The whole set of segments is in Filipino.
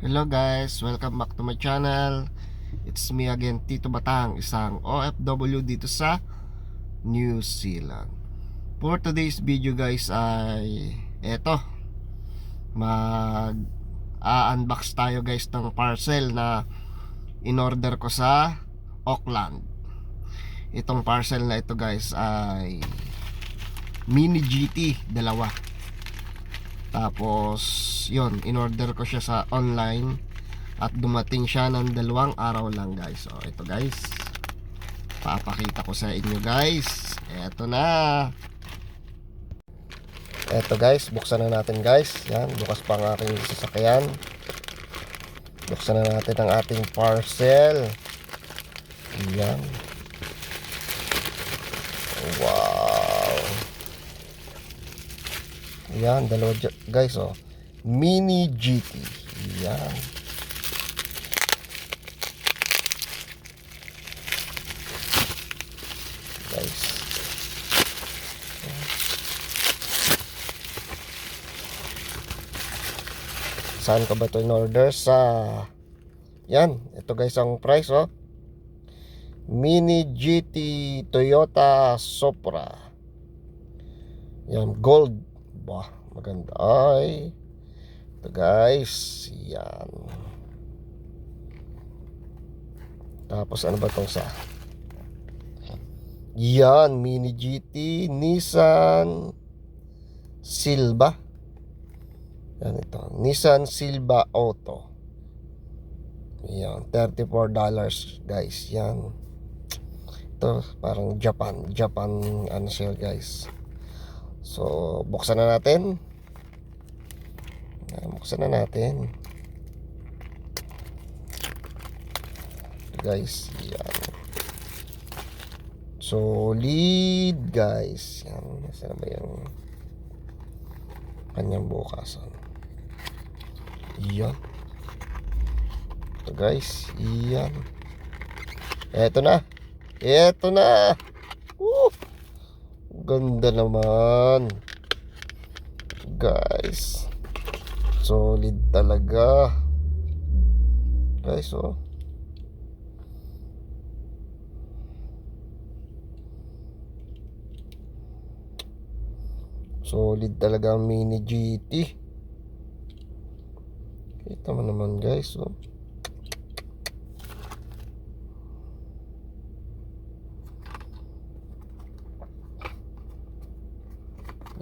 Hello guys, welcome back to my channel. It's me again, Tito Batang, isang OFW dito sa New Zealand. For today's video guys ay mag-unbox tayo guys ng parcel na in-order ko sa Auckland. Itong parcel na ito guys ay Mini GT dalawa. Tapos yun, in-order ko siya sa online at dumating siya ng 2 araw lang guys. So ito guys, papakita ko sa inyo guys. Ito na. Ito guys, buksan na natin guys. Yan, bukas pa ang aking sasakyan. Buksan na natin ang ating parcel. Yan. Wow. Yan, dalawa guys oh. Mini GT. Yan. Guys. Saan ka ba ito in-order? Sa yan, ito guys ang price oh. Mini GT Toyota Supra. Yan, gold. Bah, maganda. Ay. Ito guys. Yan. Tapos ano ba itong sa? Yan, Mini GT Nissan Silva. Yan ito. Nissan Silva Auto. Yan, $34 guys. Yan. Ito parang Japan ano siya guys. So buksan na natin. Buksan na natin guys. Yan, solid guys. Yan, nasa na ba yung kanyang bukasan? Yan ito guys. Yan, eto na. Ganda naman guys. Solid talaga guys oh. Solid talaga ang Mini GT. Kita mo naman guys oh.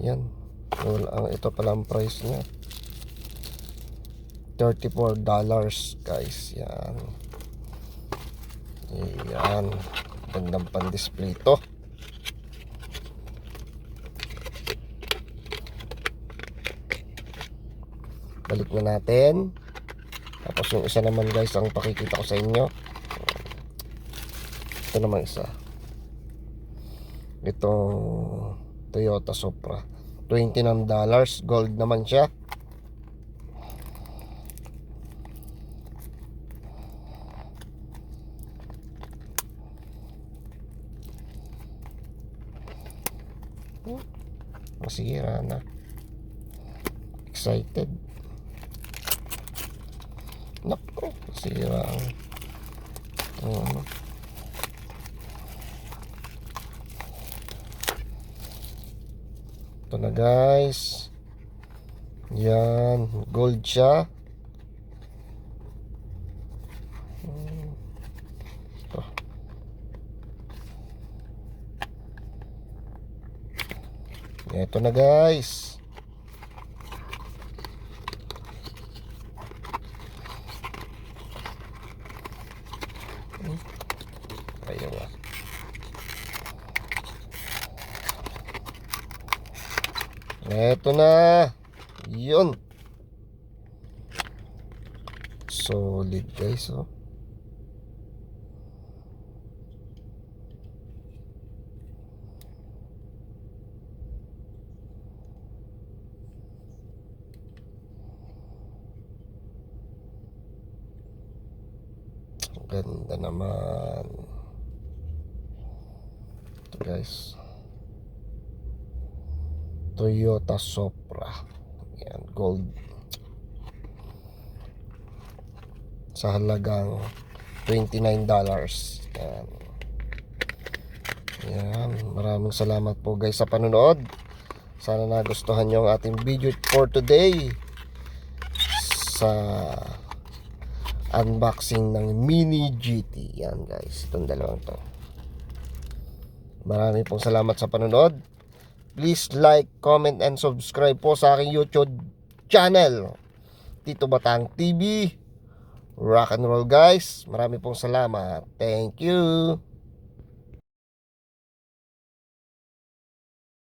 Yan. Ito pala ang price niya. $34 guys. Yan. Yan. Gandang pan-display to. Balik na natin. Tapos yung isa naman guys ang pakikita ko sa inyo. Ito naman isa. Itong Toyota Supra. $29. Gold naman siya. Masira na. Excited. Naku, masira ang ito na guys. Yan, gold siya. Ito na guys. Ayun ah. Ito na. Yun. Solid guys oh. Ganda naman. Ito guys. Toyota Supra. Yan, gold. sa halagang $29. Yan. Yan. Maraming salamat po guys sa panonood. Sana nagustuhan nyo ang ating video for today sa unboxing ng Mini GT. Yan guys, itong dalawang to. Maraming pong salamat sa panonood. Please like, comment, and subscribe po sa aking YouTube channel, Tito Batang TV. Rock and roll guys. Maraming pong salamat. Thank you.